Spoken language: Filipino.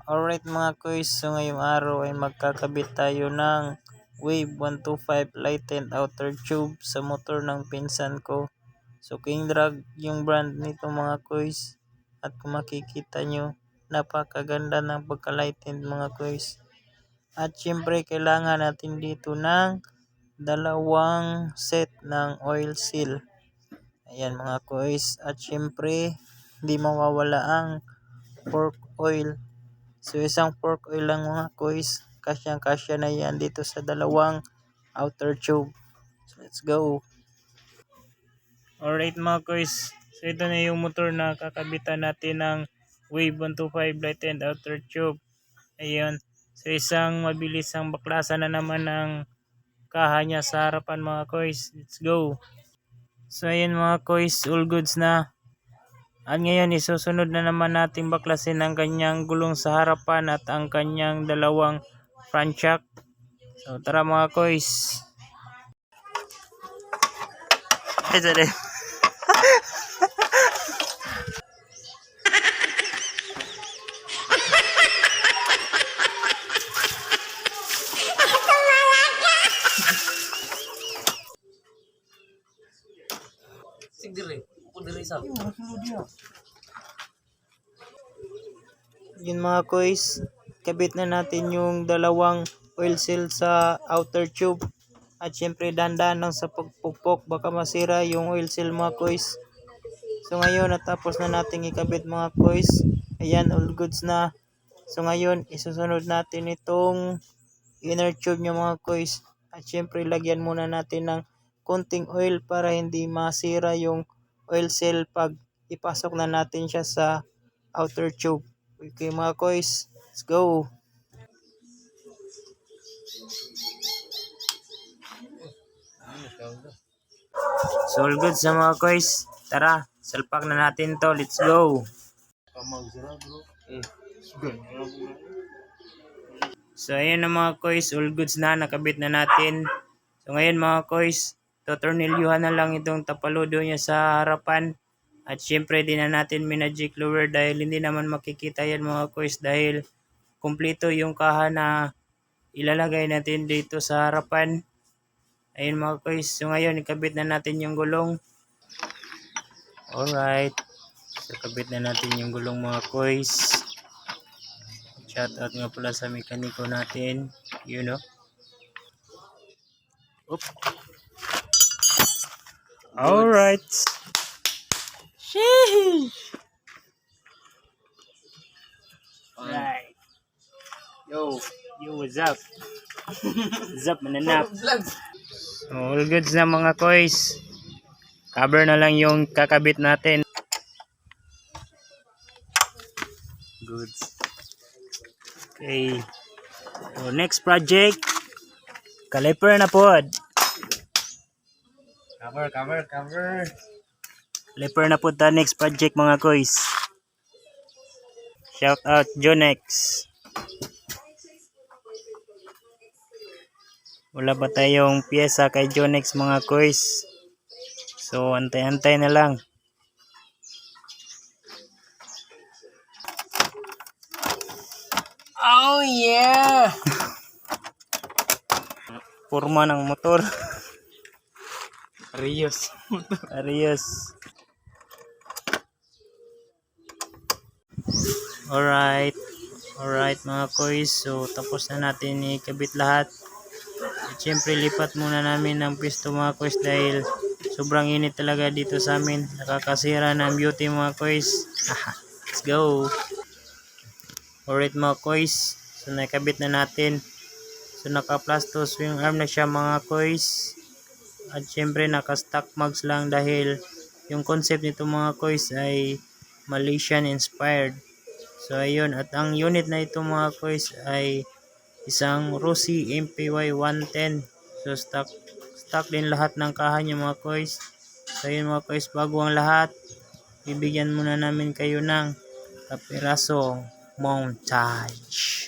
Alright mga kuys, so ngayong araw ay magkakabit tayo ng Wave 125 lightened outer tube sa motor ng pinsan ko. So King Drag yung brand nito mga kuys, at kung makikita nyo, napakaganda ng pagka-lightened mga kuys. At syempre kailangan natin dito ng dalawang set ng oil seal. Ayan mga kuys, at syempre hindi mawawala ang fork oil. So isang fork oil lang mga kuys, kasyang-kasya na yan dito sa dalawang outer tube. So let's go. Alright mga kuys, so ito na yung motor na kakabitan natin ng Wave 125 lightened outer tube. Ayun, so isang mabilisang baklasan na naman ng kaha niya sa harapan mga kuys. Let's go. So ayun mga kuys, all goods na. At ngayon isusunod na naman natin baklasin ang kanyang gulong sa harapan at ang kanyang dalawang front shock. So tara mga kuys. Ay, sorry. Yun mga kuys, kabit na natin yung dalawang oil seal sa outer tube. At syempre dandan lang sa pagpukpok, baka masira yung oil seal mga kuys. So ngayon natapos na natin ikabit mga kuys. Ayan, all goods na. So ngayon isusunod natin itong inner tube niya mga kuys. At syempre lagyan muna natin ng konting oil para hindi masira yung oil seal pag ipasok na natin siya sa outer tube. Okay mga kuys, let's go. So all good sa mga kuys. Tara, salpak na natin to. Let's go. So ayan na mga kuys, all goods na, nakabit na natin. So ngayon mga kuys, totornilyuhan na lang itong tapaludo niya sa harapan. At syempre din na natin minagic lower dahil hindi naman makikita yan mga kuys dahil kumpleto yung kaha na ilalagay natin dito sa harapan. Ayun mga kuys, so ngayon ikabit na natin yung gulong. Alright, so kabit na natin yung gulong mga kuys. Shout out nga pala sa mekaniko natin, you know. Oops. Alright. Sheesh. Alright. Yo, what's up? What's up, mananap? All goods na mga kuys. Cover na lang yung kakabit natin. Goods. Okay. So next project, caliper na pod. Cover. Caliper na pod ta next project mga kuys. Shout out Jonex. Wala ba tayong piyesa kay Jonex mga kuys? So antay-antay na lang. Oh yeah! Forma ng motor. Arios. Alright mga kuys. So tapos na natin ikabit lahat. At syempre lipat muna namin ng pisto mga kuys dahil sobrang init talaga dito sa amin. Nakakasira ng beauty mga kuys. Let's go. Alright mga kuys. So nakabit na natin. So naka-plasto swing arm na siya mga kuys. At syempre naka-stock mags lang dahil yung concept nito mga kuys ay Malaysian inspired. So ayun, at ang unit na ito mga kuys ay isang Rossi MPY 110. So stock din lahat ng kaha niya mga kuys. So ayun mga kuys, bago ang lahat, bibigyan muna namin kayo ng kapiraso montage.